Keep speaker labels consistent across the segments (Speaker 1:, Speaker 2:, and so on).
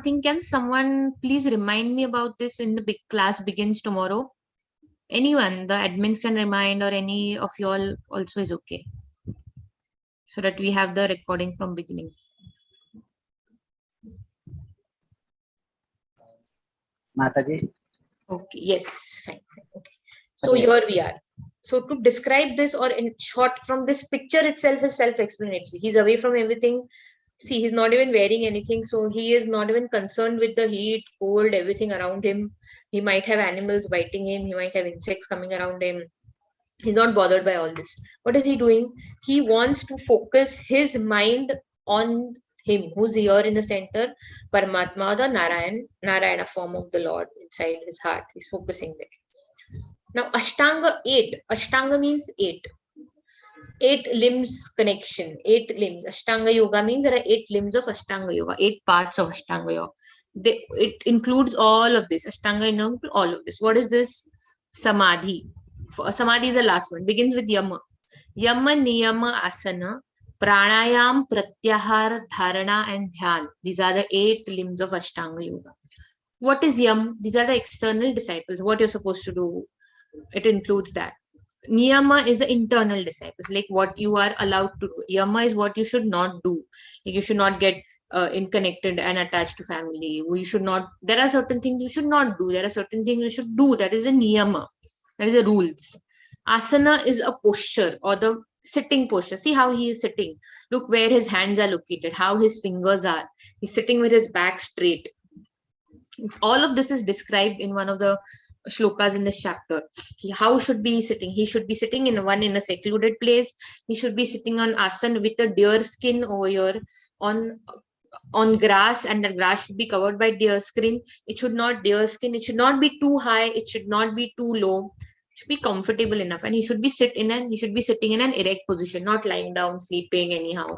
Speaker 1: thing. Can someone please remind me about this in the big class begins tomorrow? Anyone, the admins can remind, or any of you all also is okay. So that we have the recording from beginning.
Speaker 2: Mataji.
Speaker 1: Okay, yes, fine. Okay. So here we are. So to describe this, or in short, from this picture itself is self-explanatory. He's away from everything. See, he's not even wearing anything. So he is not even concerned with the heat, cold, everything around him. He might have animals biting him. He might have insects coming around him. He's not bothered by all this. What is he doing? He wants to focus his mind on him, who's here in the center, Paramatma, the Narayana form of the Lord inside his heart. He's focusing there. Now, Ashtanga 8. Ashtanga means 8. 8 limbs connection. 8 limbs. Ashtanga Yoga means there are 8 limbs of Ashtanga Yoga, 8 parts of Ashtanga Yoga. It includes all of this. Ashtanga includes all of this. What is this? Samadhi. Samadhi is the last one. Begins with Yama. Yama, Niyama, Asana, Pranayam, Pratyahara, Dharana, and Dhyan. These are the 8 limbs of Ashtanga Yoga. What is Yam? These are the external disciples. What you're supposed to do. It includes that. Niyama is the internal disciples, like what you are allowed to do. Yama is what you should not do. Like you should not get connected and attached to family. You should not. There are certain things you should not do. There are certain things you should do. That is the niyama. That is the rules. Asana is a posture or the sitting posture. See how he is sitting. Look where his hands are located. How his fingers are. He's sitting with his back straight. All of this is described in one of the shlokas in this chapter. How should be sitting? He should be sitting in a secluded place. He should be sitting on asana with a deer skin over here on grass, and the grass should be covered by deer skin. It should not be too high. It should not be too low. It should be comfortable enough, and he should be sitting in an erect position, not lying down, sleeping anyhow.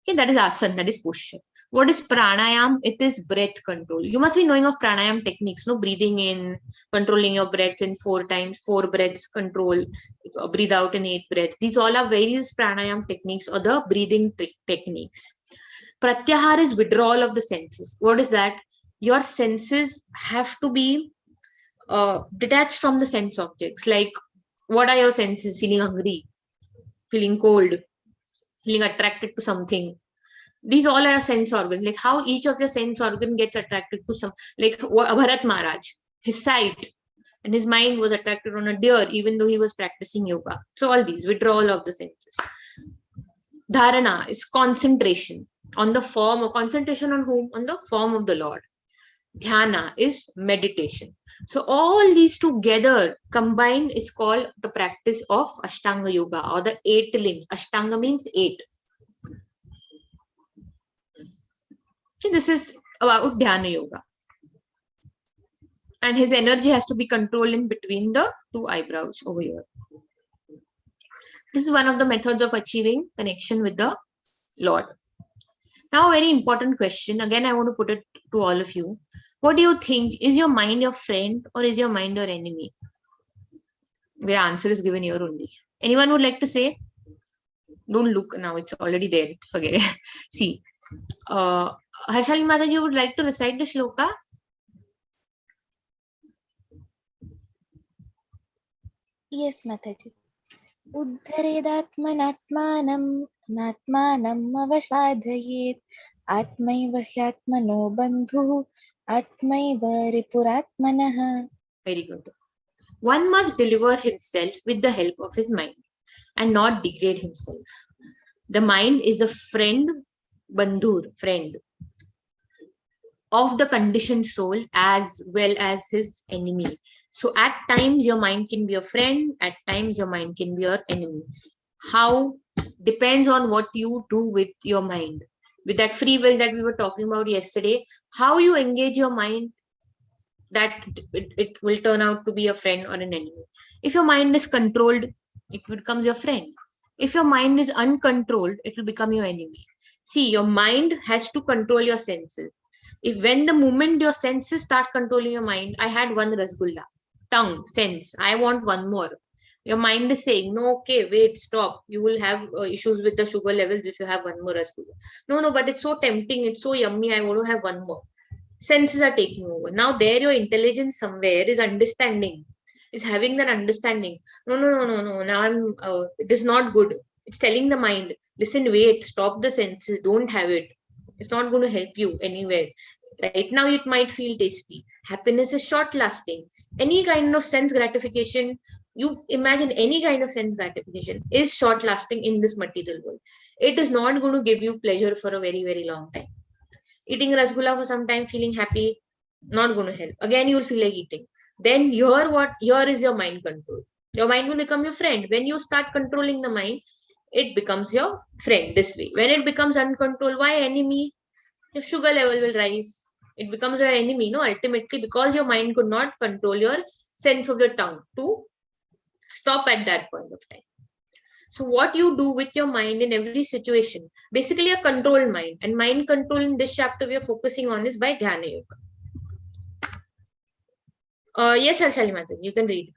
Speaker 1: Okay, that is asana. That is posture. What is pranayam? It is breath control. You must be knowing of pranayam techniques, no? Breathing in, controlling your breath in 4 times, 4 breaths control, breathe out in 8 breaths. These all are various pranayam techniques or the breathing techniques. Pratyahara is withdrawal of the senses. What is that? Your senses have to be detached from the sense objects. Like, what are your senses? Feeling hungry, feeling cold, feeling attracted to something. These all are sense organs. Like how each of your sense organ gets attracted to some, like Bharat Maharaj, his sight and his mind was attracted on a deer, even though he was practicing yoga. So all these withdrawal of the senses. Dharana is concentration on the form, or concentration on whom? On the form of the Lord. Dhyana is meditation. So all these together combined is called the practice of Ashtanga Yoga, or the 8 limbs. Ashtanga means 8. Okay, this is about Dhyana Yoga. And his energy has to be controlled in between the 2 eyebrows over here. This is one of the methods of achieving connection with the Lord. Now, a very important question. Again, I want to put it to all of you. What do you think? Is your mind your friend or is your mind your enemy? The answer is given here only. Anyone would like to say? Don't look now. It's already there. Forget it. See. Harshali Mataji, you would like to recite the shloka?
Speaker 3: Yes, Mataji. Uddharedatmanatmanam natmanam avasadhayet atmaiva hyatmano bandhu atmaiva ripuratmanah.
Speaker 1: Very good. One must deliver himself with the help of his mind and not degrade himself. The mind is the friend, bandhur, friend of the conditioned soul as well as his enemy. So at times your mind can be a friend, at times your mind can be your enemy. How? Depends on what you do with your mind. With that free will that we were talking about yesterday, how you engage your mind, that it will turn out to be a friend or an enemy. If your mind is controlled, it becomes your friend. If your mind is uncontrolled, it will become your enemy. See, your mind has to control your senses. If when the moment your senses start controlling your mind, I had one rasgulla, tongue, sense, I want one more. Your mind is saying, no, okay, wait, stop. You will have issues with the sugar levels if you have one more rasgulla. No, but it's so tempting. It's so yummy. I want to have one more. Senses are taking over. Now there your intelligence somewhere is understanding, is having that understanding. No. Now it is not good. It's telling the mind, listen, wait, stop the senses. Don't have it. It's not going to help you anywhere. Right now it might feel tasty. Happiness is short lasting. Any kind of sense gratification, you imagine any kind of sense gratification is short lasting in this material world. It is not going to give you pleasure for a very, very long time. Eating rasgulla for some time, feeling happy, not going to help. Again, you will feel like eating. Then here is your mind control. Your mind will become your friend. When you start controlling the mind, it becomes your friend this way. When it becomes uncontrolled, why enemy? Your sugar level will rise. It becomes your enemy, no? Ultimately, because your mind could not control your sense of the tongue to stop at that point of time. So what you do with your mind in every situation, basically a controlled mind. And mind control in this chapter we are focusing on is by Dhyana Yoga. Yes, Harshali Mataji, you can read.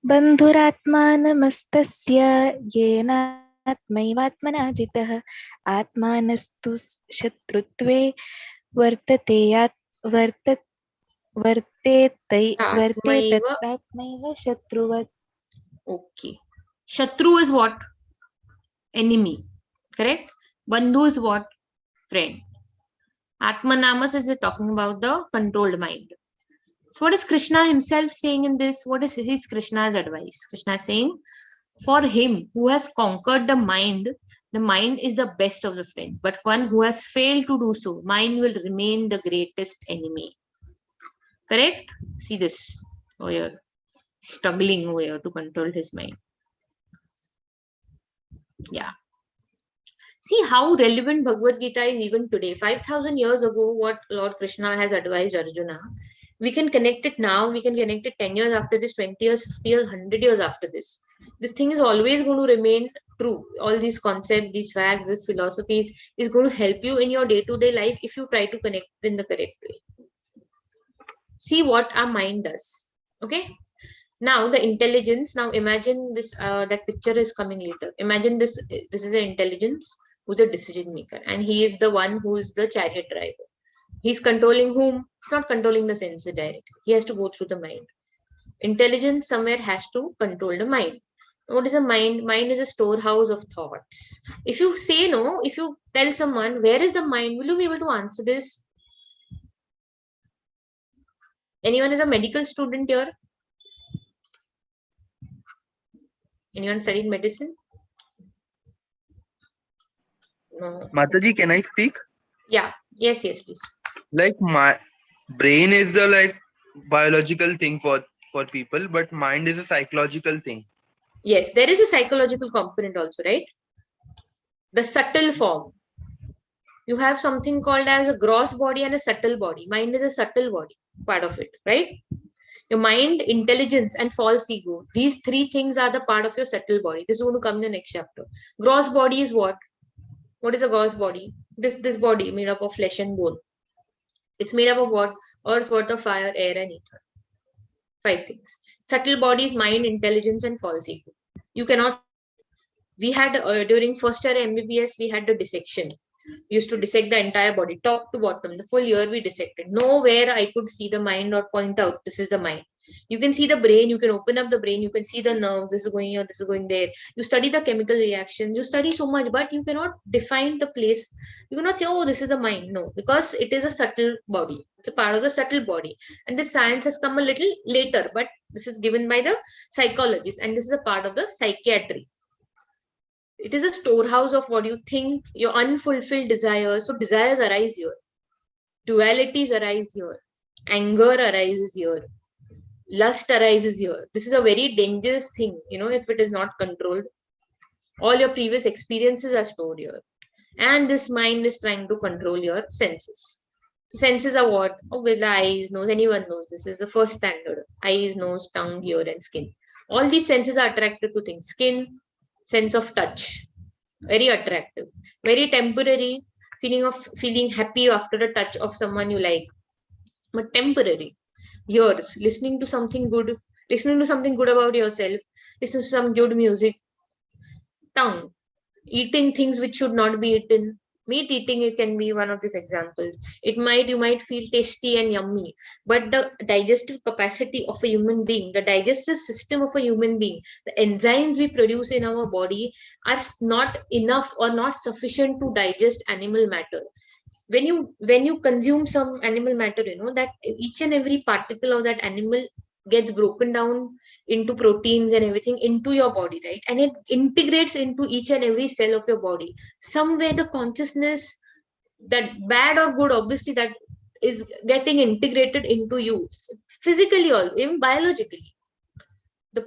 Speaker 3: बन्धुरात्मानमस्तस्य येनात्मैवात्मना जितः आत्मानस्तु शत्रुत्वे वर्तेतैव शत्रुवत्.
Speaker 1: Okay. Shatru is what? Enemy. Correct? Bandhu is what? Friend. Atmanamas is talking about the controlled mind. So what is Krishna himself saying in this? What is Krishna's advice? Krishna is saying, for him who has conquered the mind is the best of the friends. But one who has failed to do so, mind will remain the greatest enemy. Correct? See this over here. Struggling over here to control his mind. Yeah. See how relevant Bhagavad Gita is even today. 5,000 years ago, what Lord Krishna has advised Arjuna, we can connect it now, we can connect it 10 years after this, 20 years, 50 years, 100 years after this. This thing is always going to remain true. All these concepts, these facts, these philosophies is going to help you in your day-to-day life if you try to connect it in the correct way. See what our mind does. Okay. Now the intelligence, now imagine this, that picture is coming later. Imagine this is an intelligence who's a decision maker, and he is the one who is the chariot driver. He's controlling whom? He's not controlling the senses directly. He has to go through the mind. Intelligence somewhere has to control the mind. What is a mind? Mind is a storehouse of thoughts. If you say no, if you tell someone, where is the mind? Will you be able to answer this? Anyone is a medical student here? Anyone studied medicine? No.
Speaker 4: Mataji, can I speak?
Speaker 1: Yeah. Yes, please.
Speaker 4: Like my brain is the like biological thing for people, but mind is a psychological thing.
Speaker 1: Yes, there is a psychological component also, right? The subtle form. You have something called as a gross body and a subtle body. Mind is a subtle body, part of it, right? Your mind, intelligence, and false ego. These three things are the part of your subtle body. This is going to come in the next chapter. Gross body is what? What is a gross body? This body made up of flesh and bone. It's made up of what? Earth, water, fire, air, and ether. 5 things. Subtle body is mind, intelligence, and false ego. You cannot. We had during first year MBBS, we had the dissection. We used to dissect the entire body, top to bottom. The full year we dissected. Nowhere I could see the mind or point out this is the mind. You can see the brain, you can open up the brain, you can see the nerves, this is going here, this is going there. You study the chemical reactions, you study so much, but you cannot define the place. You cannot say, oh, this is the mind. No, because it is a subtle body. It's a part of the subtle body. And this science has come a little later, but this is given by the psychologists, and this is a part of the psychiatry. It is a storehouse of what you think, your unfulfilled desires. So desires arise here. Dualities arise here. Anger arises here. Lust arises here. This is a very dangerous thing, if it is not controlled. All your previous experiences are stored here. And this mind is trying to control your senses. The senses are what? Oh, with the eyes, nose, anyone knows. This is the first standard. Eyes, nose, tongue, ear, and skin. All these senses are attracted to things. Skin, sense of touch, very attractive, very temporary, feeling happy after a touch of someone you like, but temporary. Ears, listening to something good about yourself, listening to some good music. Tongue, eating things which should not be eaten. Meat eating, it can be one of these examples. You might feel tasty and yummy, but the digestive capacity of a human being, the digestive system of a human being, the enzymes we produce in our body are not enough or not sufficient to digest animal matter. When you consume some animal matter, that each and every particle of that animal gets broken down into proteins and everything into your body, right? And it integrates into each and every cell of your body. Somewhere the consciousness, that bad or good, obviously, that is getting integrated into you physically or even biologically. The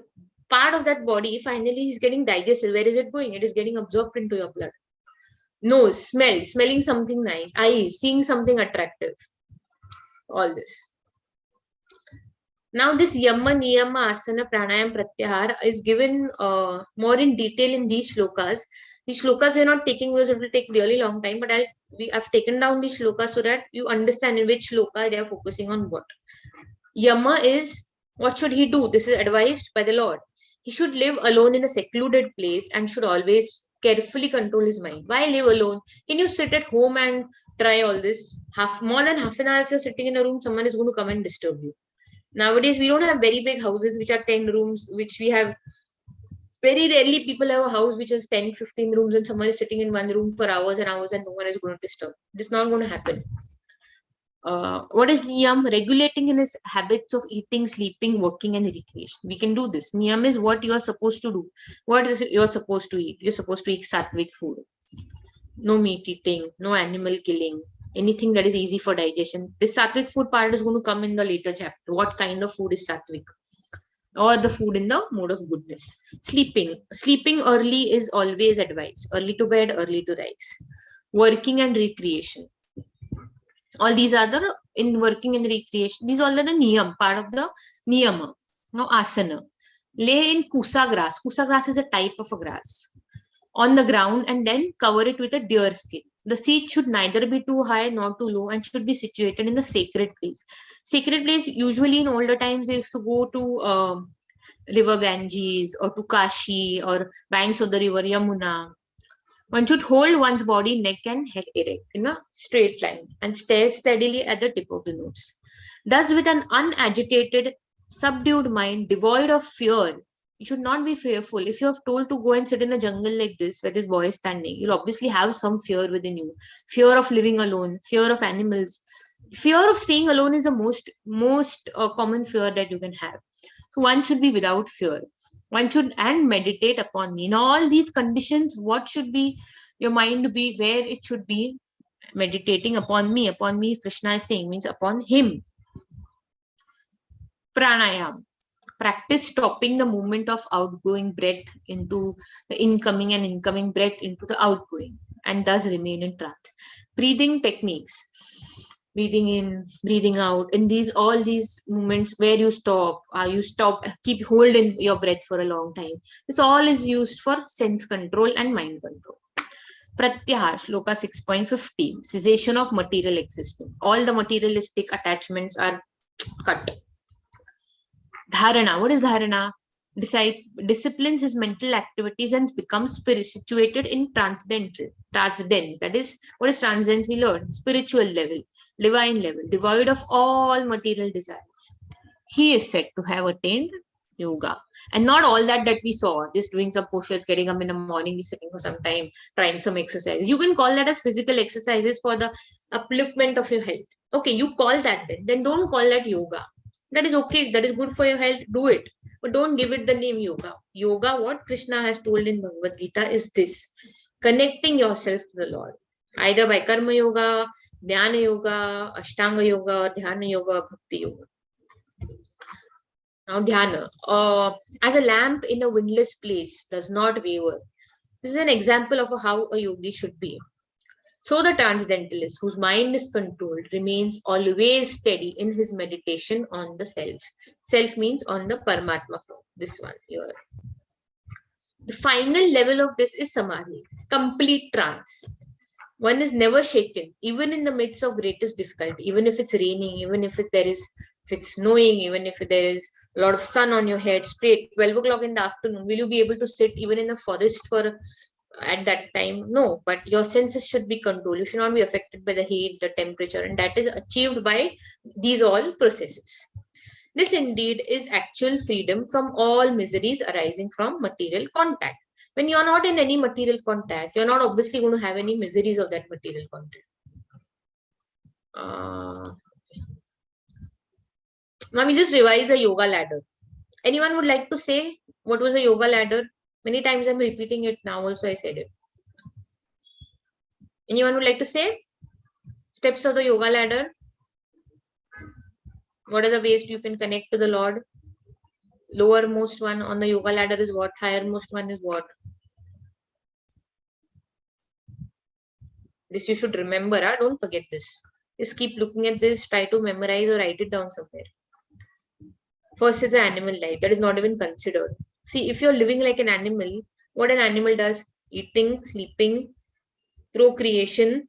Speaker 1: part of that body finally is getting digested. Where is it going? It is getting absorbed into your blood. Nose, smelling something nice. Eyes, seeing something attractive. All this. Now, this yama, niyama, asana, pranayam, pratyahara is given more in detail in these shlokas. These shlokas we're not taking because it will take really long time, but I've taken down these shlokas so that you understand in which shloka they are focusing on what. Yama is, what should he do? This is advised by the Lord. He should live alone in a secluded place and should always carefully control his mind. Why live alone? Can you sit at home and try all this? More than half an hour, if you're sitting in a room, someone is going to come and disturb you. Nowadays, we don't have very big houses which are 10 rooms, which we have. Very rarely people have a house which has 10, 15 rooms and someone is sitting in one room for hours and hours and no one is going to disturb. This is not going to happen. What is niyam? Regulating in his habits of eating, sleeping, working, and recreation. We can do this. Niyam is what you are supposed to do. What is you're supposed to eat? You're supposed to eat sattvic food. No meat eating, no animal killing, anything that is easy for digestion. This sattvic food part is going to come in the later chapter. What kind of food is sattvic? Or the food in the mode of goodness. Sleeping early is always advised. Early to bed, early to rise. Working and recreation. All these are the, in working and recreation, these all are the niyam, part of the niyama. Now, asana. Lay in kusa grass. Kusa grass is a type of a grass. On the ground and then cover it with a deer skin. The seat should neither be too high nor too low and should be situated in the sacred place. Sacred place, usually in older times, they used to go to river Ganges or to Kashi or banks of the river Yamuna. One should hold one's body, neck and head erect in a straight line and stare steadily at the tip of the nose. Thus, with an unagitated, subdued mind, devoid of fear, you should not be fearful. If you're told to go and sit in a jungle like this, where this boy is standing, you'll obviously have some fear within you. Fear of living alone, fear of animals. Fear of staying alone is the most common fear that you can have. So one should be without fear. One should and meditate upon me. In all these conditions, what should be your mind be? Where it should be meditating upon me. Upon me, Krishna is saying, means upon him. Pranayam. Practice stopping the movement of outgoing breath into the incoming and incoming breath into the outgoing, and thus remain in trance. Breathing techniques. Breathing in, breathing out. In all these movements where you stop, keep holding your breath for a long time. This all is used for sense control and mind control. Pratyahara, Shloka 6.15, cessation of material existence. All the materialistic attachments are cut. Dharana, what is dharana? Disciplines his mental activities and becomes situated in transcendence. That is, what is transcendence? We learn spiritual level, divine level, devoid of all material desires. He is said to have attained yoga, and not all that we saw, just doing some postures, getting up in the morning, sitting for some time, trying some exercise. You can call that as physical exercises for the upliftment of your health. Okay, you call that then don't call that yoga. That is okay, that is good for your health, do it, but don't give it the name yoga. Yoga, what Krishna has told in Bhagavad Gita, is this: connecting yourself to the Lord, either by karma yoga, dhyana yoga, ashtanga yoga, dhyana yoga, bhakti yoga. Now, dhyana, as a lamp in a windless place, does not waver. This is an example of how a yogi should be. So the transcendentalist, whose mind is controlled, remains always steady in his meditation on the self. Self means on the Paramatma form. This one here. The final level of this is samadhi, complete trance. One is never shaken, even in the midst of greatest difficulty, even if it's raining, even if there is if it's snowing, even if there is a lot of sun on your head, straight 12 o'clock in the afternoon, will you be able to sit even in the forest for at that time? No, but your senses should be controlled. You should not be affected by the heat, the temperature, and that is achieved by these all processes. This indeed is actual freedom from all miseries arising from material contact. When you're not in any material contact, you're not obviously going to have any miseries of that material contact. Now we just revise the yoga ladder. Anyone would like to say what was a yoga ladder? Many times I'm repeating it now also, I said it. Anyone would like to say steps of the yoga ladder? What are the ways you can connect to the Lord? Lowermost one on the yoga ladder is what? Highermost one is what? This you should remember. Don't forget this. Just keep looking at this. Try to memorize or write it down somewhere. First is the animal life. That is not even considered. See, if you're living like an animal, what an animal does? Eating, sleeping, procreation,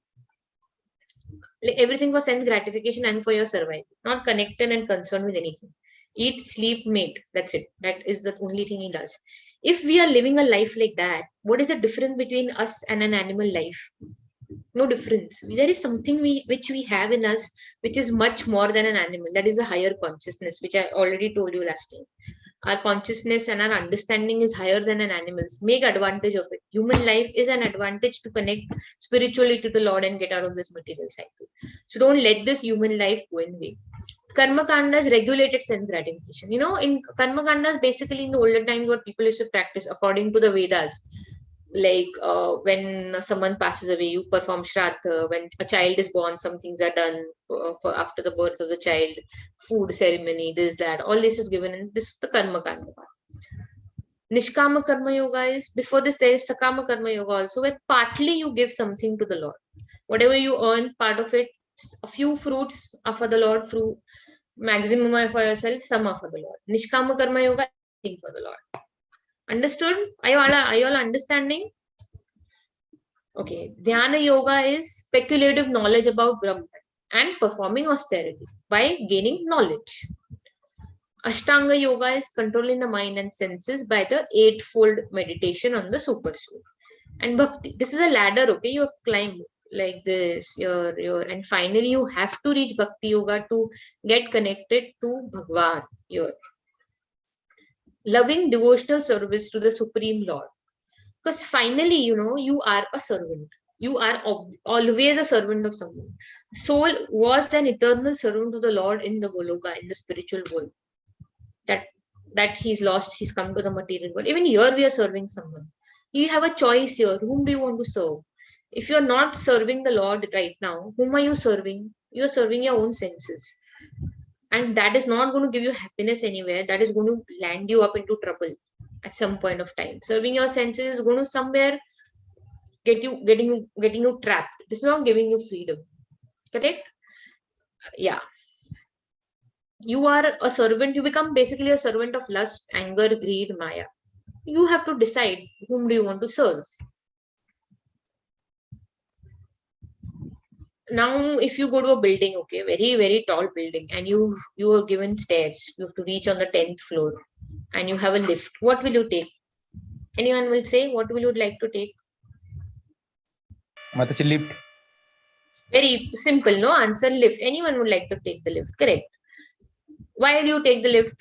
Speaker 1: everything for sense gratification and for your survival. Not connected and concerned with anything. Eat, sleep, mate. That's it. That is the only thing he does. If we are living a life like that, what is the difference between us and an animal life? No difference. There is something which we have in us, which is much more than an animal. That is a higher consciousness, which I already told you last time. Our consciousness and our understanding is higher than an animal's. Make advantage of it. Human life is an advantage to connect spiritually to the Lord and get out of this material cycle. So don't let this human life go in vain. Karma kandas regulated sense gratification. You know, in karma kandas, basically in the older times, what people used to practice according to the Vedas. Like when someone passes away, you perform shraddha. When a child is born, some things are done for after the birth of the child, food ceremony, this, that, all this is given, and this is the karma kanda part. Nishkama karma yoga is, before this there is sakama karma yoga also, where partly you give something to the Lord. Whatever you earn, part of it, a few fruits are for the Lord, fruit, maximum are for yourself, some are for the Lord. Nishkama karma yoga, thing for the Lord. Understood? Are you all understanding? Okay. Dhyana yoga is speculative knowledge about Brahman and performing austerity by gaining knowledge. Ashtanga yoga is controlling the mind and senses by the eightfold meditation on the super soul. And bhakti, this is a ladder, okay? You have to climb like this, and finally you have to reach bhakti yoga to get connected to Bhagwan, loving devotional service to the Supreme Lord. Because finally, you are a servant. You are always a servant of someone. Soul was an eternal servant of the Lord in the Goloka, in the spiritual world. That he's lost, he's come to the material world. Even here we are serving someone. You have a choice here. Whom do you want to serve? If you're not serving the Lord right now, whom are you serving? You're serving your own senses. And that is not going to give you happiness anywhere. That is going to land you up into trouble at some point of time. Serving your senses is going to somewhere getting you trapped. This is not giving you freedom. Correct? Yeah. You are a servant. You become basically a servant of lust, anger, greed, maya. You have to decide whom do you want to serve. Now, if you go to a building, okay, very, very tall building, and you are given stairs, you have to reach on the 10th floor, and you have a lift. What will you take? Anyone will say, what will you like to take?
Speaker 2: Mataji, lift.
Speaker 1: Very simple, no answer, lift. Anyone would like to take the lift, correct? Why do you take the lift?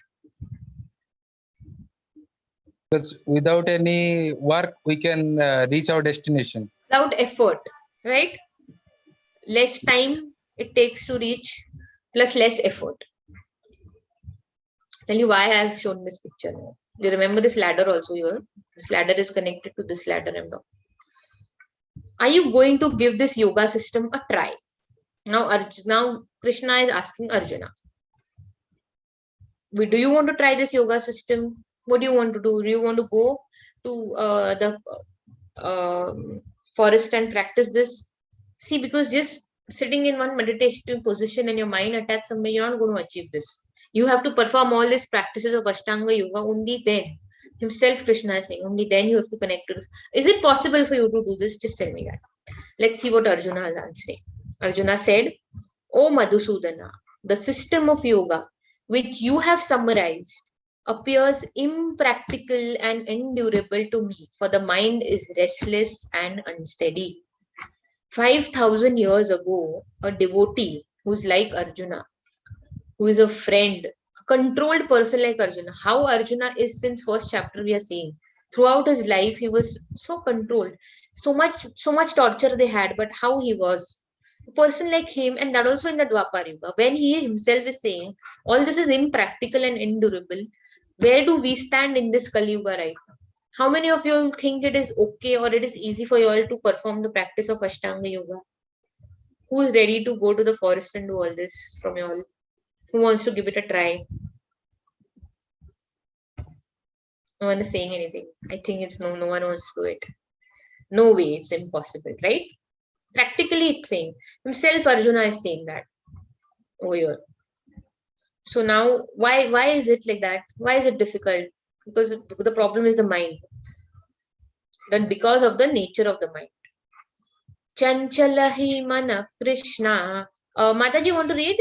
Speaker 5: Because without any work, we can reach our destination.
Speaker 1: Without effort, right? Less time it takes to reach, plus less effort. Tell you why I have shown this picture now. You remember this ladder also here? This ladder is connected to this ladder. Are you going to give this yoga system a try? Now Krishna is asking Arjuna. Do you want to try this yoga system? What do you want to do? Do you want to go to the forest and practice this? See, because just sitting in one meditative position and your mind attached somewhere, you're not going to achieve this. You have to perform all these practices of Ashtanga Yoga. Only then, himself Krishna is saying, only then you have to connect to this. Is it possible for you to do this? Just tell me that. Let's see what Arjuna is answering. Arjuna said, O Madhusudana, the system of yoga which you have summarized, appears impractical and endurable to me, for the mind is restless and unsteady. 5,000 years ago, a devotee who's like Arjuna, who is a friend, a controlled person like Arjuna. How Arjuna is since first chapter we are seeing. Throughout his life, he was so controlled. So much torture they had, but how he was. A person like him, and that also in the Dwapar Yuga, when he himself is saying all this is impractical and endurable, where do we stand in this Kali Yuga right now? How many of you all think it is okay or it is easy for you all to perform the practice of Ashtanga Yoga? Who is ready to go to the forest and do all this from you all? Who wants to give it a try? No one is saying anything. I think it's no one wants to do it. No way, it's impossible, right? Practically it's saying. Himself Arjuna is saying that over here. So now why is it like that? Why is it difficult? Because the problem is the mind. Then because of the nature of the mind. Chanchalahi mana Krishna. Mataji, want to read?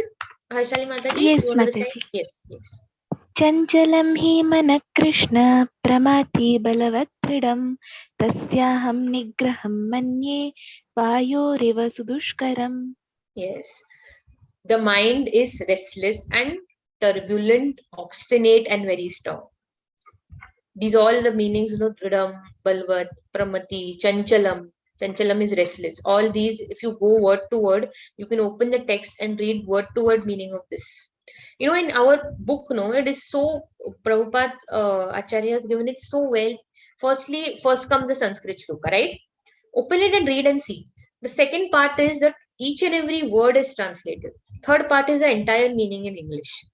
Speaker 1: Harshali Mataji?
Speaker 3: Yes,
Speaker 1: you want to
Speaker 3: Mataji.
Speaker 1: recite? Yes.
Speaker 3: चञ्चलं हि मनः कृष्ण प्रमाथि बलवदृढं तस्याहं निग्रहं मन्ये वायोरिव सुदुष्करम्.
Speaker 1: Yes. The mind is restless and turbulent, obstinate, and very strong. These are all the meanings, Dridam, Balvat, Pramati, Chanchalam. Chanchalam is restless. All these, if you go word to word, you can open the text and read word to word meaning of this. In our book, it is so, Prabhupada Acharya has given it so well. First comes the Sanskrit shloka, right? Open it and read and see. The second part is that each and every word is translated. Third part is the entire meaning in English.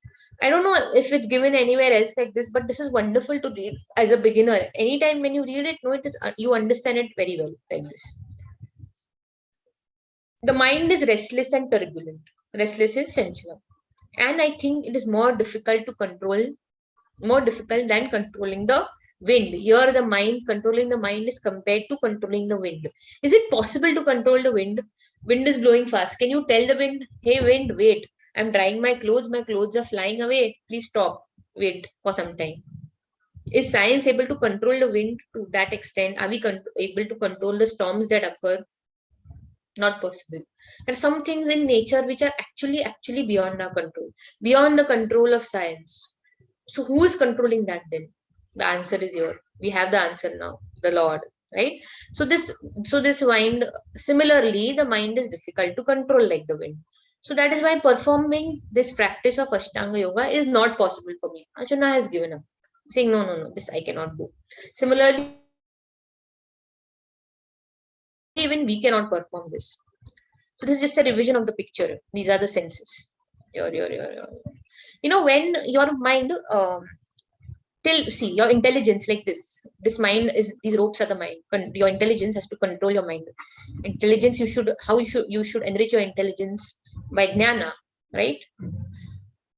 Speaker 1: I don't know if it's given anywhere else like this, but this is wonderful to read as a beginner. Anytime when you read it, you understand it very well like this. The mind is restless and turbulent. Restless is sensual. And I think it is more difficult to control, more difficult than controlling the wind. Here the mind, controlling the mind is compared to controlling the wind. Is it possible to control the wind? Wind is blowing fast. Can you tell the wind, hey wind, wait, I'm drying my clothes are flying away, please stop, wait for some time? Is science able to control the wind to that extent? Are we able to control the storms that occur? Not possible. There are some things in nature which are actually beyond our control, beyond the control of science. So who is controlling that then? The answer is here. We have the answer now, the Lord, right? So this mind, similarly, the mind is difficult to control like the wind. So that is why performing this practice of Ashtanga Yoga is not possible for me. Arjuna has given up, saying, no, this I cannot do. Similarly, even we cannot perform this. So this is just a revision of the picture. These are the senses. When your mind, your intelligence like this mind is, these ropes are the mind. Your intelligence has to control your mind. Intelligence, you should enrich your intelligence by jnana, right?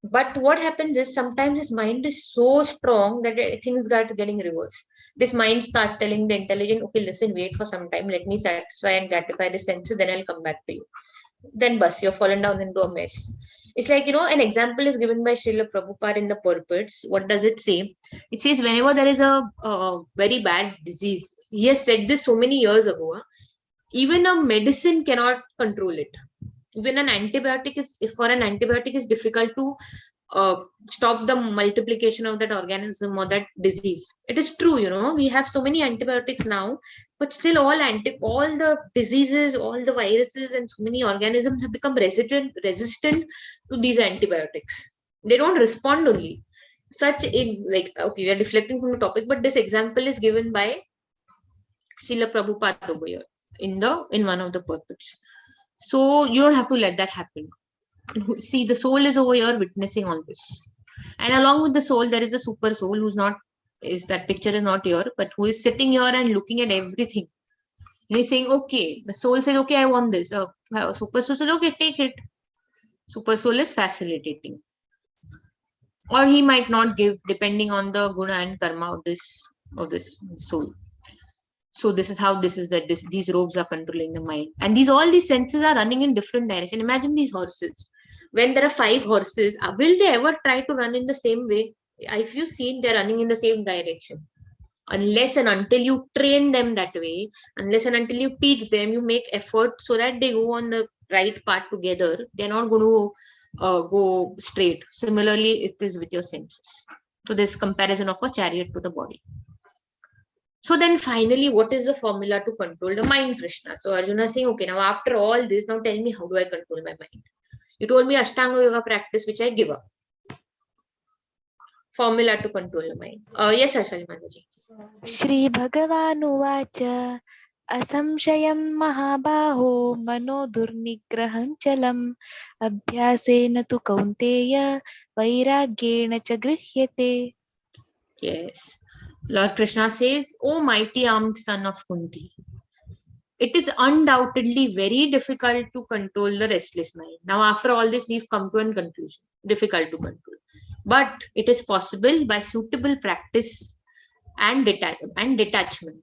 Speaker 1: But what happens is sometimes this mind is so strong that things start getting reversed. This mind starts telling the intelligent, okay, listen, wait for some time, let me satisfy and gratify the senses, then I'll come back to you. Then bus, you're fallen down into a mess. It's like, an example is given by Srila Prabhupada in the purports. What does it say? It says whenever there is a very bad disease, he has said this so many years ago, even a medicine cannot control it. Even an antibiotic is difficult to stop the multiplication of that organism or that disease. It is true, we have so many antibiotics now, but still all the diseases, all the viruses and so many organisms have become resistant to these antibiotics. They don't respond only. Okay, we are deflecting from the topic, but this example is given by Srila Prabhupada over here in one of the purports. So you don't have to let that happen. See, the soul is over here witnessing all this. And along with the soul, there is a super soul that picture is not here, but who is sitting here and looking at everything. And he's saying, okay, the soul says, okay, I want this. Super soul says, okay, take it. Super soul is facilitating. Or he might not give, depending on the guna and karma of this soul. So this is how these robes are controlling the mind. And all these senses are running in different directions. Imagine these horses. When there are 5 horses, will they ever try to run in the same way? If you've seen, they're running in the same direction. Unless and until you train them that way, unless and until you teach them, you make effort so that they go on the right path together, they're not going to go straight. Similarly, it is with your senses. So this comparison of a chariot to the body. So then finally, what is the formula to control the mind, Krishna? So Arjuna is saying, okay, now after all this, now tell me, how do I control my mind? You told me Ashtanga Yoga practice, which I give up. Formula to control the mind. Yes, Ashwani Mataji.
Speaker 3: Shri Bhagavanuvacha Asamshayam Mahabaho Mano Durnigrahanchalam Abhyasena tu Kaunteya Vairagyena cha Grihyate.
Speaker 1: Yes. Lord Krishna says, O mighty armed son of Kunti, it is undoubtedly very difficult to control the restless mind. Now, after all this, we've come to a conclusion. Difficult to control. But it is possible by suitable practice and detachment.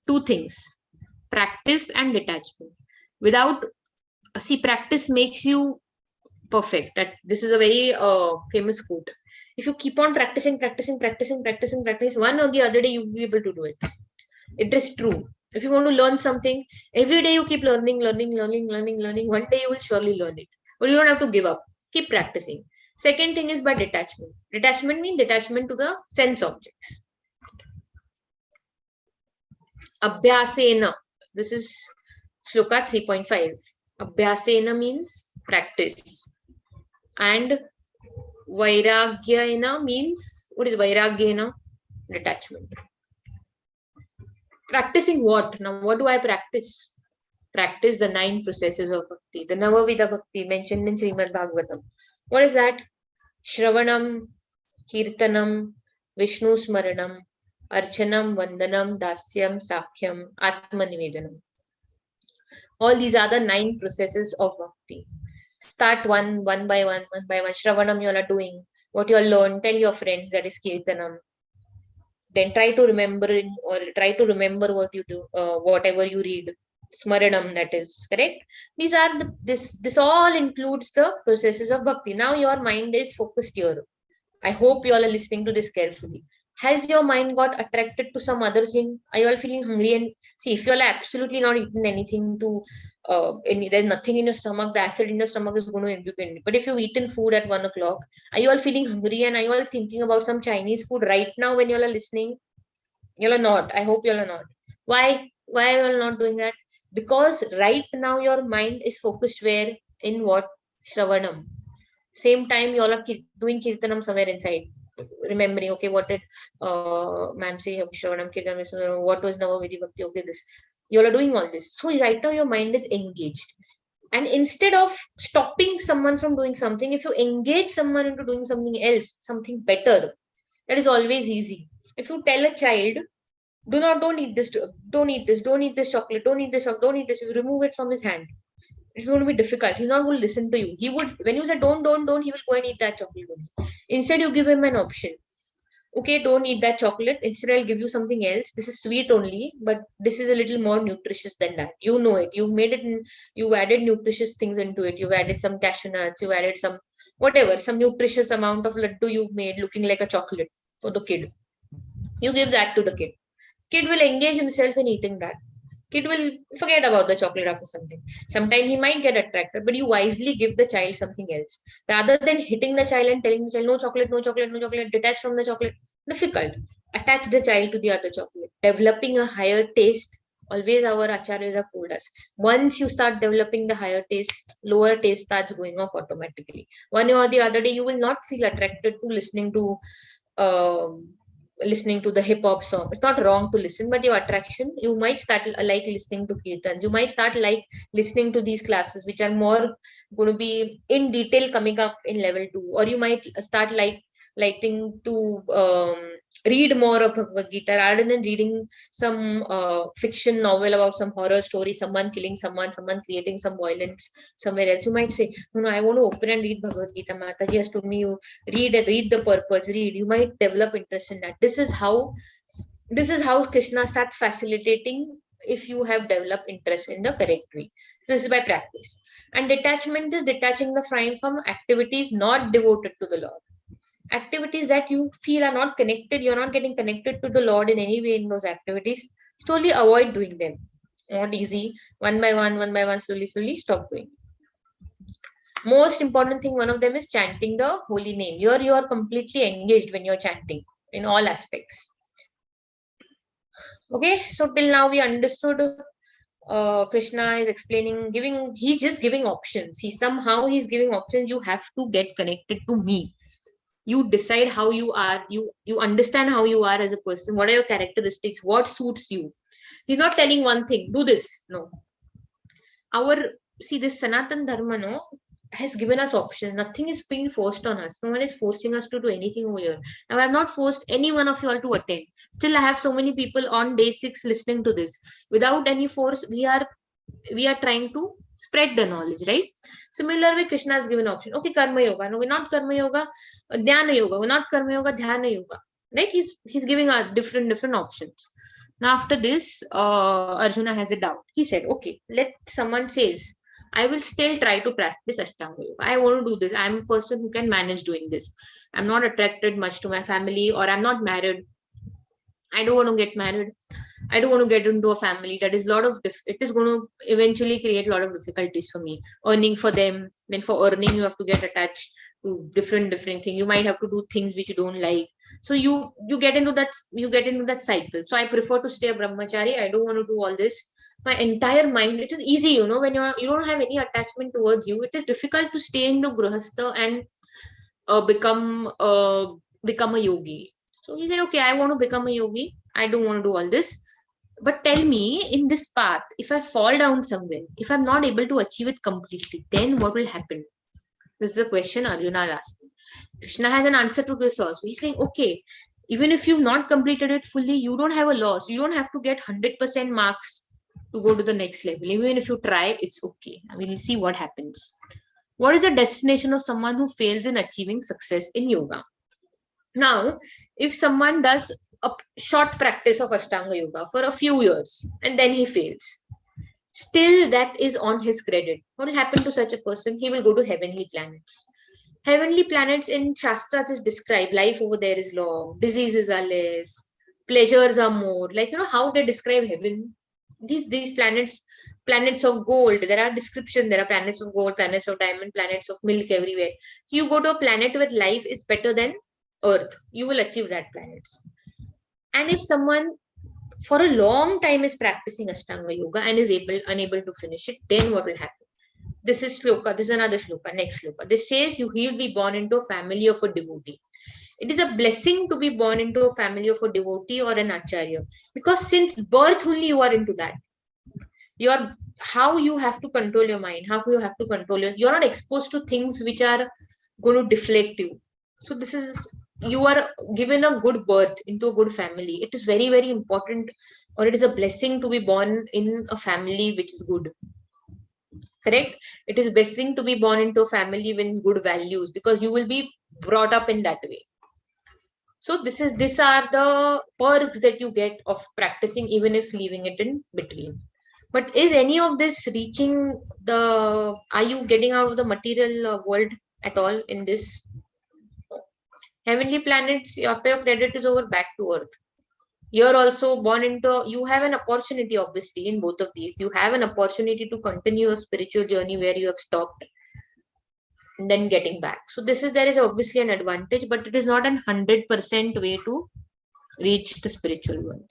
Speaker 1: 2 things. Practice and detachment. Without, practice makes you perfect. This is a very famous quote. If you keep on practicing, one or the other day you'll be able to do it. It is true. If you want to learn something, every day you keep learning. One day you will surely learn it. But you don't have to give up. Keep practicing. Second thing is by detachment. Detachment means detachment to the sense objects. Abhyasena. This is Shloka 3.5. Abhyasena means practice. And Vairagyena means, what is Vairagyena? Detachment. Practicing what? Now, what do I practice? Practice the 9 processes of Bhakti. The Navavida Bhakti mentioned in Srimad Bhagavatam. What is that? Shravanam, Kirtanam, Vishnu Smaranam, Archanam, Vandanam, Dasyam, Sakhyam, Atmanivedanam. All these are the 9 processes of Bhakti. Start one by one. Shravanam you all are doing. What you all learn, tell your friends, that is Kirtanam. Then try to remember what you do, whatever you read. Smaranam, that is correct. These are this all includes the processes of Bhakti. Now your mind is focused here. I hope you all are listening to this carefully. Has your mind got attracted to some other thing? Are you all feeling hungry? And see, if you all are absolutely not eaten anything there's nothing in your stomach, the acid in your stomach is going to indicate it. But if you've eaten food at 1 o'clock, are you all feeling hungry and are you all thinking about some Chinese food right now when you all are listening? You all are not. I hope you all are not. Why? Why are you all not doing that? Because right now your mind is focused where? In what? Shravanam. Same time you all are doing Kirtanam somewhere inside. Remembering, okay, what did ma'am say? Shravanam, Kirtanam, what was Navavidi Bhakti? Okay, this. You all are doing all this. So right now your mind is engaged. And instead of stopping someone from doing something, if you engage someone into doing something else, something better, that is always easy. If you tell a child, don't eat this, don't eat this chocolate, don't eat this, you remove it from his hand. It's going to be difficult. He's not going to listen to you. He would, when you say don't, he will go and eat that chocolate only. Instead, you give him an option. Okay, don't eat that chocolate. Instead, I'll give you something else. This is sweet only, but this is a little more nutritious than that. You know it. You've made it, you've added nutritious things into it. You've added some cashew nuts. You've added some, whatever, some nutritious amount of laddu you've made looking like a chocolate for the kid. You give that to the kid. Kid will engage himself in eating that. Kid will forget about the chocolate after some time. Sometime he might get attracted, but you wisely give the child something else. Rather than hitting the child and telling the child, no chocolate, detach from the chocolate. Difficult. Attach the child to the other chocolate. Developing a higher taste. Always our acharyas have told us. Once you start developing the higher taste, lower taste starts going off automatically. One or the other day, you will not feel attracted to listening to the hip hop song. It's not wrong to listen, but your attraction, you might start like listening to kirtans. You might start like listening to these classes, which are more going to be in detail coming up in level 2, or you might start liking to read more of Bhagavad Gita rather than reading some fiction novel about some horror story, someone killing someone creating some violence somewhere else. You might say, no, I want to open and read Bhagavad Gita. Mataji has told me you read the purpose, read. You might develop interest in that. This is how Krishna starts facilitating if you have developed interest in the correct way. This is by practice. And detachment is detaching the mind from activities not devoted to the Lord. Activities that you feel are not connected, you're not getting connected to the Lord in any way in those activities, slowly avoid doing them. Not easy. One by one, slowly stop doing. Most important thing, one of them is chanting the holy name. You are completely engaged when you're chanting in all aspects. Okay, so till now we understood Krishna is explaining, he's just giving options. He's giving options. You have to get connected to me. You decide how you are. You understand how you are as a person. What are your characteristics? What suits you? He's not telling one thing, do this. No. This Sanatan Dharma, no, has given us options. Nothing is being forced on us. No one is forcing us to do anything over here. Now, I have not forced any one of you all to attend. Still, I have so many people on day 6 listening to this. Without any force, we are trying to spread the knowledge, right? Similar way, Krishna has given option. Okay, Karma Yoga. No, we're not Karma Yoga. Dhyana Yoga. We're not Karma Yoga. Dhyana Yoga. Right? He's giving us different options. Now, after this, Arjuna has a doubt. He said, okay, let someone says, I will still try to practice Ashtanga Yoga. I want to do this. I'm a person who can manage doing this. I'm not attracted much to my family, or I'm not married. I don't want to get married. I don't want to get into a family. That is it is going to eventually create a lot of difficulties for me. Earning for them. Then for earning, you have to get attached to different things. You might have to do things which you don't like. So you get into that cycle. So I prefer to stay a brahmachari. I don't want to do all this. My entire mind, it is easy, when you don't have any attachment towards you. It is difficult to stay in the grihastha and become a yogi. So he said, okay, I want to become a yogi. I don't want to do all this. But tell me, in this path, if I fall down somewhere, if I'm not able to achieve it completely, then what will happen? This is a question Arjuna is asking. Krishna has an answer to this also. He's saying, okay, even if you've not completed it fully, you don't have a loss. You don't have to get 100% marks to go to the next level. Even if you try, it's okay. We'll see what happens. What is the destination of someone who fails in achieving success in yoga? Now, if someone does a short practice of Ashtanga Yoga for a few years and then he fails, still that is on his credit. What will happen to such a person? He will go to heavenly planets. Heavenly planets in Shastras is described. Life over there is long, diseases are less, pleasures are more. Like, how they describe heaven. These planets of gold. There are descriptions. There are planets of gold, planets of diamond, planets of milk everywhere. So you go to a planet where life is better than Earth. You will achieve that planet. And if someone for a long time is practicing Ashtanga Yoga and is unable to finish it, then what will happen? This is shloka. This is another shloka. Next shloka. This says he'll be born into a family of a devotee. It is a blessing to be born into a family of a devotee or an acharya, because since birth only you are into that. How you have to control your mind, how you have to control you're not exposed to things which are going to deflect you. So you are given a good birth into a good family. It is very, very important, or it is a blessing to be born in a family which is good. Correct? It is blessing to be born into a family with good values, because you will be brought up in that way. So these are the perks that you get of practicing, even if leaving it in between. But is any of this are you getting out of the material world at all in this? Heavenly planets, after your credit is over, back to Earth. You're also born into, you have an opportunity, obviously, in both of these. You have an opportunity to continue a spiritual journey where you have stopped, and then getting back. So there is obviously an advantage, but it is not an 100% way to reach the spiritual world.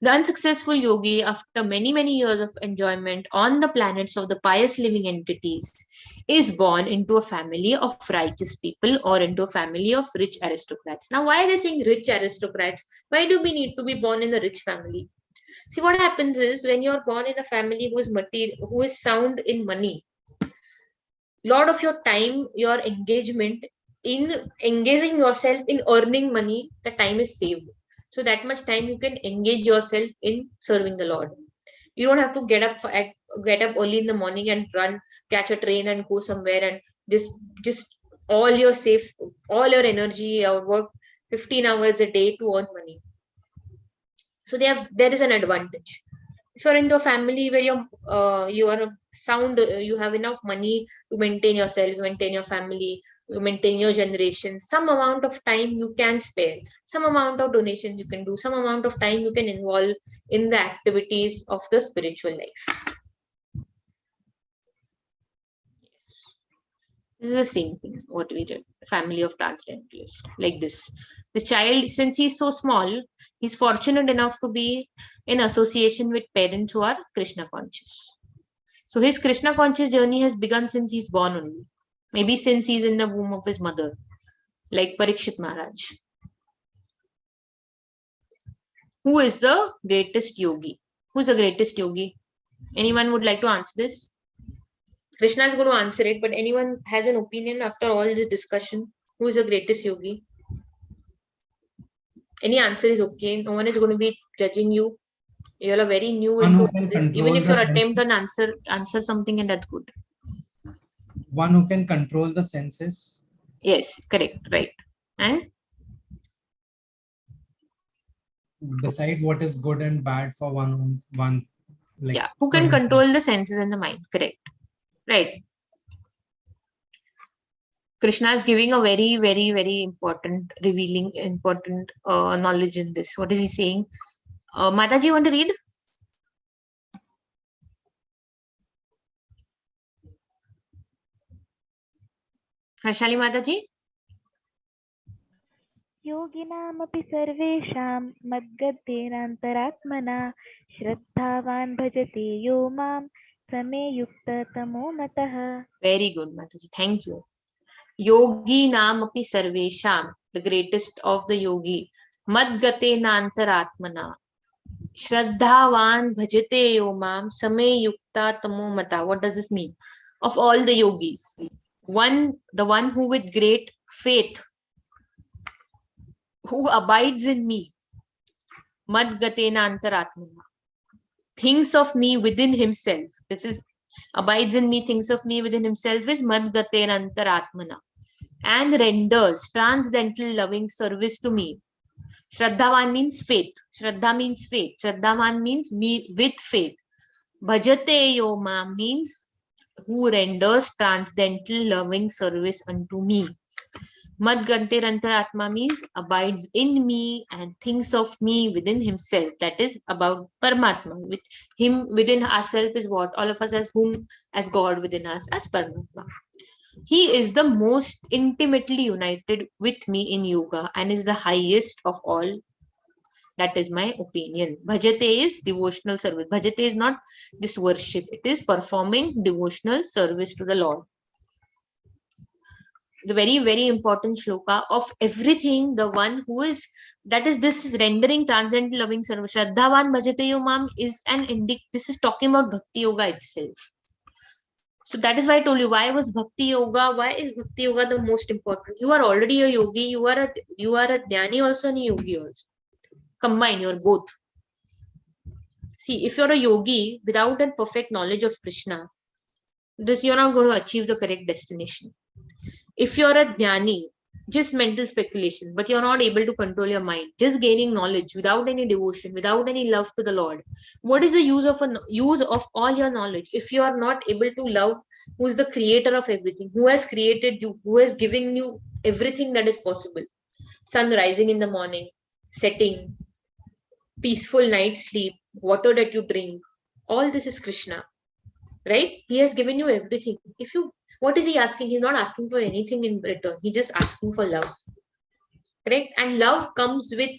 Speaker 1: The unsuccessful yogi, after many, many years of enjoyment on the planets of the pious living entities, is born into a family of righteous people or into a family of rich aristocrats. Now, why are they saying rich aristocrats? Why do we need to be born in a rich family? See, what happens is, when you're born in a family who is sound in money, lot of your time, your engagement in engaging yourself in earning money, the time is saved. So that much time you can engage yourself in serving the Lord. You don't have to get up early in the morning and run, catch a train and go somewhere and just all your energy or work 15 hours a day to earn money. So there is an advantage. If you're into a family where you are sound, you have enough money to maintain yourself, maintain your family, you maintain your generation, some amount of time you can spare, some amount of donations you can do, some amount of time you can involve in the activities of the spiritual life. This is the same thing what we did. Family of transcendentalists, like this. The child, since he's so small, he's fortunate enough to be in association with parents who are Krishna conscious. So his Krishna conscious journey has begun since he's born only. Maybe since he's in the womb of his mother, like Parikshit Maharaj. Who is the greatest yogi? Who is the greatest yogi? Anyone would like to answer this? Krishna is going to answer it, but anyone has an opinion after all this discussion? Who is the greatest yogi? Any answer is okay. No one is going to be judging you. You all are very new
Speaker 6: One who
Speaker 1: into
Speaker 6: can
Speaker 1: this. Even
Speaker 6: control
Speaker 1: if your
Speaker 6: the
Speaker 1: attempt
Speaker 6: senses.
Speaker 1: and answer something, and that's good.
Speaker 6: One who can control the senses.
Speaker 1: Yes, correct, right. And
Speaker 6: Decide what is good and bad for one like.
Speaker 1: yeah, who
Speaker 6: for
Speaker 1: can
Speaker 6: himself.
Speaker 1: control the senses and the mind? Correct, right. Krishna is giving a very, very, very important, revealing, important knowledge in this. What is he saying? Mataji, you want to read? Harshali Mataji?
Speaker 3: योगिनामपि सर्वेषां मद्गतेनान्तरात्मना श्रद्धावान् भजते यो मां समे युक्ततमो मतः.
Speaker 1: Very good, Mataji. Thank you. Yogi Nam api Sarvesham, the greatest of the yogi. Madgate Nantaratmana. Shraddhavan bhajate yomam same yukta tamo mata. What does this mean? Of all the yogis, the one who with great faith, who abides in me, Madgate Nantaratmana, thinks of me within himself. This is abides in me, thinks of me within himself is Madgate Nantaratmana, and renders transcendental loving service to me. Shraddhavan means faith. Shraddha means faith. Shraddhavan means me with faith. Bhajate Yoma means who renders transcendental loving service unto me. Madgante Rantaratma means abides in me and thinks of me within himself. That is about Paramatma. With him within ourselves is what? All of us as whom, as God within us, as Paramatma. He is the most intimately united with me in yoga and is the highest of all. That is my opinion. Bhajate is devotional service. Bhajate is not just worship. It is performing devotional service to the Lord. The very, very important shloka of everything, the one who is, that is, this is rendering transcendental loving service. Shraddhavan bhajate yomam is this is talking about Bhakti Yoga itself. So that is why I told you, why was Bhakti Yoga, why is Bhakti Yoga the most important? You are already a yogi, you are a jnani also and a yogi also. Combine, you're both. See, if you're a yogi without a perfect knowledge of Krishna, you're not going to achieve the correct destination. If you're a jnani, just mental speculation, but you're not able to control your mind, just gaining knowledge without any devotion, without any love to the Lord, what is the use of all your knowledge if you are not able to love who is the creator of everything, who has created you, who has given you everything that is possible? Sun rising in the morning, setting, peaceful night sleep, water that you drink, all this is Krishna, right? He has given you everything. What is he asking? He's not asking for anything in return. He's just asking for love. Correct? And love comes with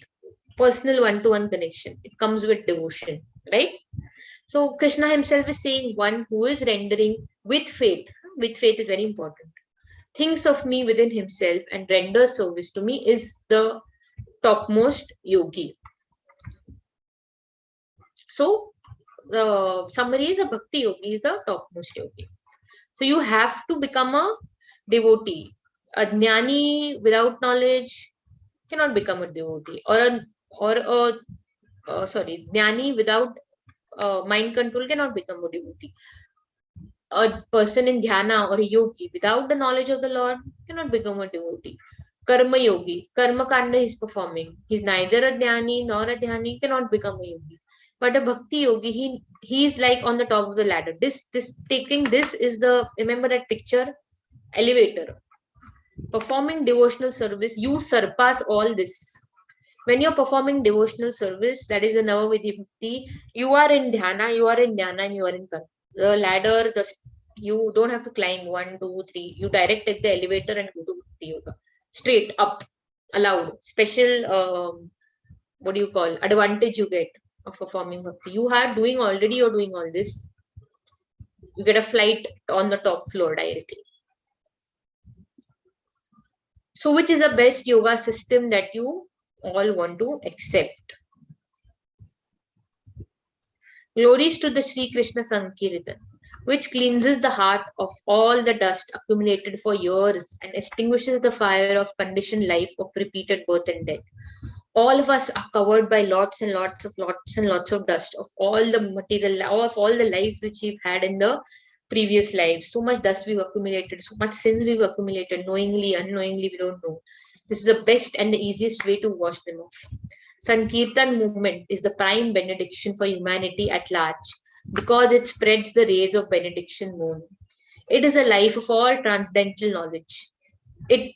Speaker 1: personal one-to-one connection. It comes with devotion. Right? So Krishna himself is saying one who is rendering with faith. With faith is very important. Thinks of me within himself and renders service to me is the topmost yogi. So the summary is a Bhakti yogi is the topmost yogi. So you have to become a devotee. A jnani without knowledge cannot become a devotee, jnani without mind control cannot become a devotee. A person in dhyana or a yogi without the knowledge of the Lord cannot become a devotee. Karma yogi, karma kanda is performing. He's neither a jnani nor a dhyani, cannot become a yogi. But a bhakti yogi, he's like on the top of the ladder. This taking this is the, remember that picture, elevator. Performing devotional service, you surpass all this. When you're performing devotional service, that is a Navavidhi Bhakti, you are in dhyana, and you are in karma. The ladder, you don't have to climb 1, 2, 3. You direct take the elevator and go to Bhakti Yoga. Straight up, allowed. Special, what do you call, advantage you get of performing Bhakti. You're doing all this. You get a flight on the top floor directly. So which is the best yoga system that you all want to accept? Glories to the Sri Krishna Sankirtan, which cleanses the heart of all the dust accumulated for years and extinguishes the fire of conditioned life of repeated birth and death. All of us are covered by lots and lots of dust of all the material, of all the lives which we've had in the previous lives. So much dust we've accumulated, so much sins we've accumulated, knowingly, unknowingly, we don't know. This is the best and the easiest way to wash them off. Sankirtan movement is the prime benediction for humanity at large because it spreads the rays of benediction moon. It is a life of all transcendental knowledge. It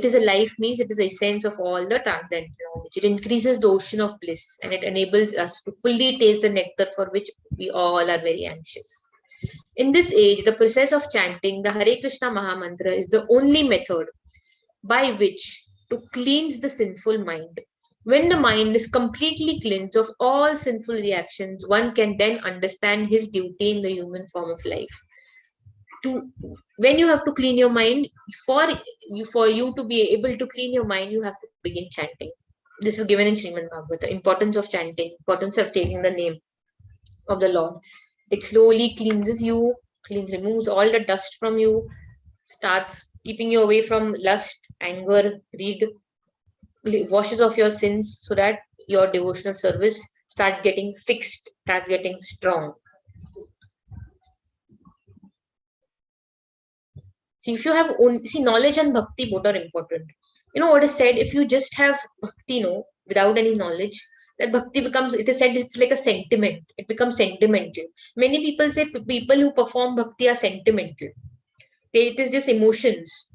Speaker 1: is a life means it is the essence of all the transcendental knowledge. It increases the ocean of bliss and it enables us to fully taste the nectar for which we all are very anxious. In this age, the process of chanting the Hare Krishna Mahamantra is the only method by which to cleanse the sinful mind. When the mind is completely cleansed of all sinful reactions, one can then understand his duty in the human form of life. When you have to clean your mind, for you to be able to clean your mind, you have to begin chanting. This is given in Srimad Bhagavad, the importance of chanting, importance of taking the name of the Lord. It slowly cleanses you, removes all the dust from you, starts keeping you away from lust, anger, greed, washes off your sins so that your devotional service start getting fixed, start getting strong. See, if you have knowledge and bhakti both are important. You know what is said, if you just have bhakti, without any knowledge, that bhakti becomes, it is said, it's like a sentiment. It becomes sentimental. Many people say people who perform bhakti are sentimental. It is just emotions.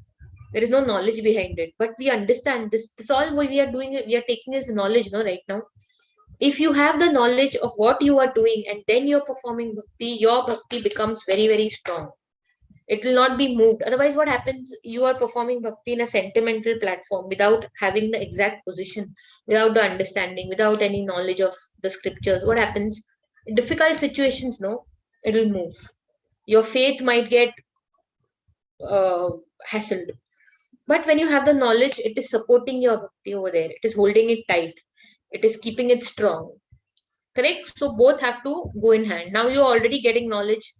Speaker 1: There is no knowledge behind it. But we understand this all what we are doing, we are taking as knowledge, right now. If you have the knowledge of what you are doing and then you're performing bhakti, your bhakti becomes very, very strong. It will not be moved. Otherwise, what happens? You are performing bhakti in a sentimental platform without having the exact position, without the understanding, without any knowledge of the scriptures. What happens? In difficult situations, it will move. Your faith might get hassled. But when you have the knowledge, it is supporting your bhakti over there. It is holding it tight. It is keeping it strong. Correct? So both have to go in hand. Now you're already getting knowledge.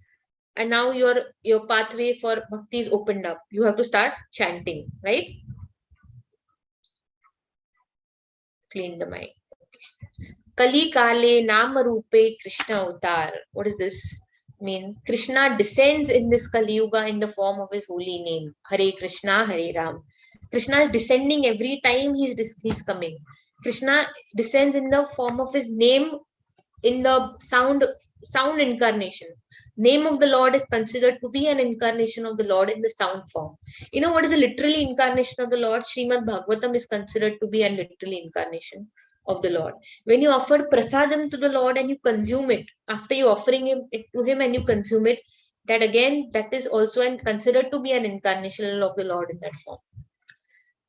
Speaker 1: And now your pathway for bhakti is opened up. You have to start chanting, right? Clean the mind. Okay. Kali Kale Nama Rupe Krishna Avatar. What does this mean? Krishna descends in this Kali Yuga in the form of his holy name. Hare Krishna, Hare Ram. Krishna is descending every time he's coming. Krishna descends in the form of his name in the sound incarnation. Name of the Lord is considered to be an incarnation of the Lord in the sound form. You know what is a literally incarnation of the Lord? Srimad Bhagavatam is considered to be a literally incarnation of the Lord. When you offer prasadam to the Lord and you consume it, after you offering it to him and you consume it, that is also considered to be an incarnation of the Lord in that form.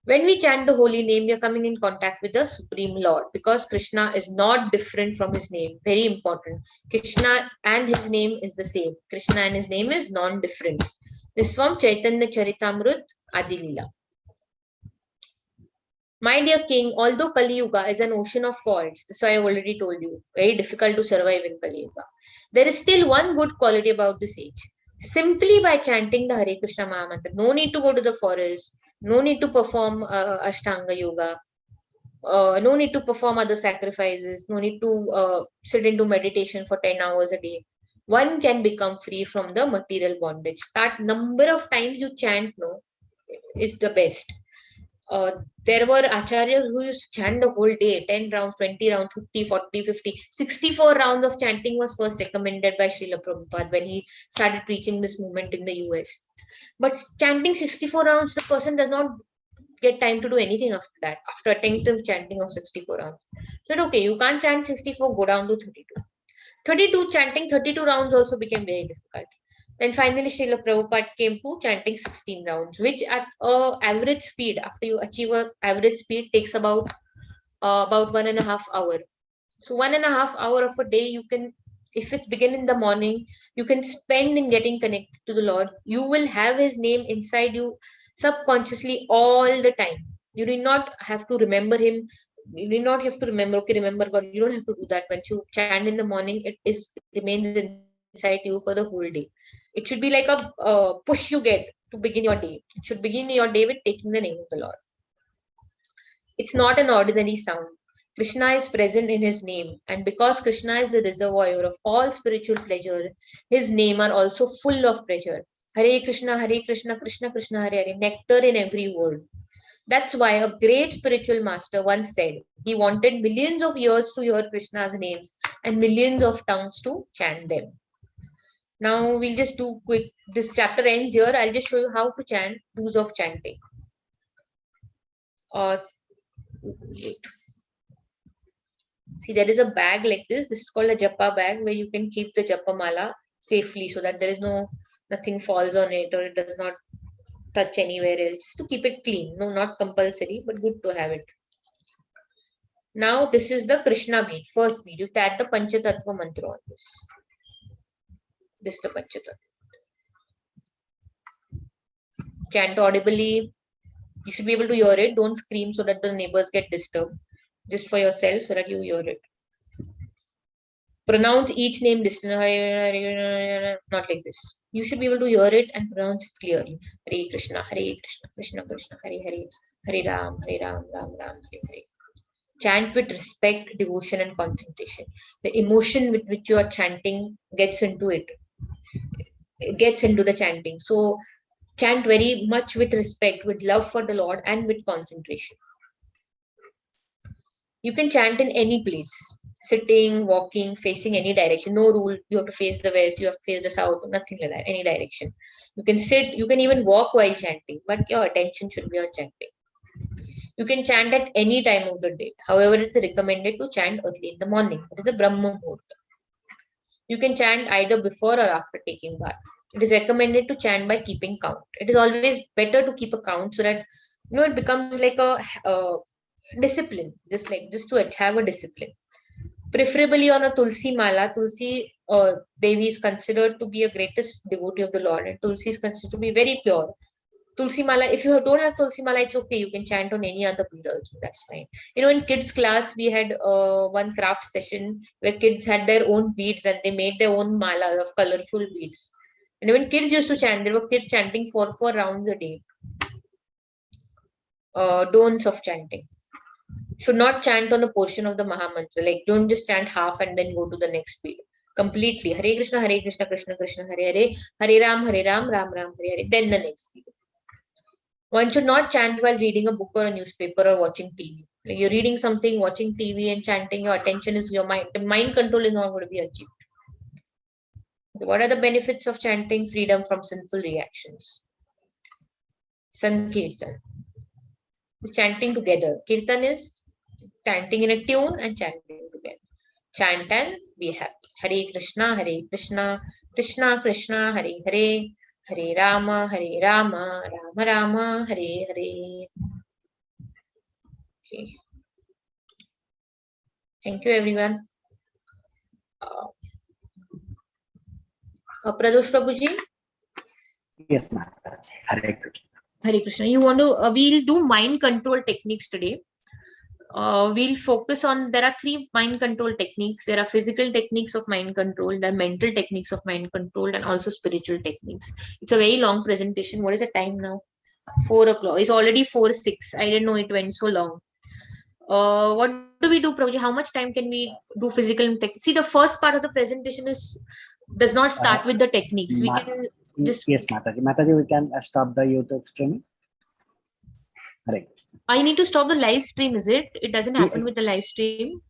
Speaker 1: When we chant the holy name, we are coming in contact with the Supreme Lord because Krishna is not different from his name. Very important. Krishna and his name is the same. Krishna and his name is non-different. This from Chaitanya Charitamrut Adilila. My dear king, although Kali Yuga is an ocean of faults, this I already told you, very difficult to survive in Kali Yuga, there is still one good quality about this age. Simply by chanting the Hare Krishna Mahamantra, no need to go to the forest, no need to perform Ashtanga Yoga, no need to perform other sacrifices, no need to sit into meditation for 10 hours a day. One can become free from the material bondage. That number of times you chant is the best. There were acharyas who used to chant the whole day, 10 rounds, 20 rounds, 50, 40, 50, 64 rounds of chanting was first recommended by Srila Prabhupada when he started preaching this movement in the US. But chanting 64 rounds, the person does not get time to do anything after that, after attentive chanting of 64 rounds. So, okay, you can't chant 64, go down to 32. 32, chanting 32 rounds also became very difficult. Then finally, Srila Prabhupada came to chanting 16 rounds, which at average speed, after you achieve a average speed, takes about 1.5 hours. So 1.5 hours of a day, you can, if it begin in the morning, you can spend in getting connected to the Lord. You will have His name inside you subconsciously all the time. You need not have to remember Him. You need not have to remember, okay, remember God. You don't have to do that. Once you chant in the morning, it remains inside you for the whole day. It should be like a push you get to begin your day. It should begin your day with taking the name of the Lord. It's not an ordinary sound. Krishna is present in his name, and because Krishna is the reservoir of all spiritual pleasure, his name are also full of pleasure. Hare Krishna, Krishna Krishna, Hare Hare, nectar in every word. That's why a great spiritual master once said he wanted millions of ears to hear Krishna's names and millions of tongues to chant them. Now we'll just do quick. This chapter ends here. I'll just show you how to chant, rules of chanting. Wait. See, there is a bag like this. This is called a japa bag where you can keep the japa mala safely so that there is nothing falls on it or it does not touch anywhere else. Just to keep it clean. No, not compulsory, but good to have it. Now this is the Krishna bead. First bead. You add the Panchatattva mantra on this. This is the Panchatattva. Chant audibly. You should be able to hear it. Don't scream so that the neighbors get disturbed. Just for yourself so that you hear it. Pronounce each name distinctly, not like this. You should be able to hear it and pronounce it clearly. Hare Krishna, Krishna Krishna, Hare Hare, Hare Ram, Ram Ram, Hare Hare. Chant with respect, devotion, and concentration. The emotion with which you are chanting gets into it. It gets into the chanting. So chant very much with respect, with love for the Lord, and with concentration. You can chant in any place, sitting, walking, facing any direction. No rule, you have to face the west, you have to face the south, nothing like that, any direction. You can sit, you can even walk while chanting, but your attention should be on chanting. You can chant at any time of the day. However, it's recommended to chant early in the morning. It is a Brahma Muhurta. You can chant either before or after taking bath. It is recommended to chant by keeping count. It is always better to keep a count so that it becomes like a discipline, just to have a discipline. Preferably on a Tulsi Mala. Tulsi Devi is considered to be a greatest devotee of the Lord, and Tulsi is considered to be very pure. Tulsi Mala, if you don't have Tulsi Mala, it's okay. You can chant on any other bead also. That's fine. In kids' class, we had one craft session where kids had their own beads and they made their own mala of colorful beads. And when kids used to chant, there were kids chanting 4 rounds a day. Don'ts of chanting. Should not chant on a portion of the Maha Mantra. Like, don't just chant half and then go to the next bead. Completely. Hare Krishna, Krishna Krishna, Hare Hare, Hare Ram, Ram Ram, Hare Hare. Then the next bead. One should not chant while reading a book or a newspaper or watching TV. Like, you're reading something, watching TV and chanting, your attention is your mind. The mind control is not going to be achieved. What are the benefits of chanting? Freedom from sinful reactions. Sankirtan. Chanting together. Kirtan is chanting in a tune and chanting together. Chant and be happy. Hare Krishna, Krishna Krishna, Hare Hare, Hare Rama, Rama Rama, Hare Hare. Okay. Thank you, everyone. Pradosh Prabhuji?
Speaker 2: Yes, Mataji. Hare Krishna.
Speaker 1: Hare Krishna. You want to, we'll do mind control techniques today. We'll focus on, there are 3 mind control techniques. There are physical techniques of mind control, there are mental techniques of mind control, and also spiritual techniques. It's a very long presentation. What is the time now? 4 o'clock. It's already 4:06. I didn't know it went so long. What do we do, Prabhuji? How much time can we do physical techniques? See, the first part of the presentation does not start with the techniques. We can just...
Speaker 2: Yes, Mataji. Mataji, we can stop the YouTube streaming. Hare Krishna.
Speaker 1: I need to stop the live stream, is it? It doesn't happen
Speaker 2: Yeah.
Speaker 1: with the live stream.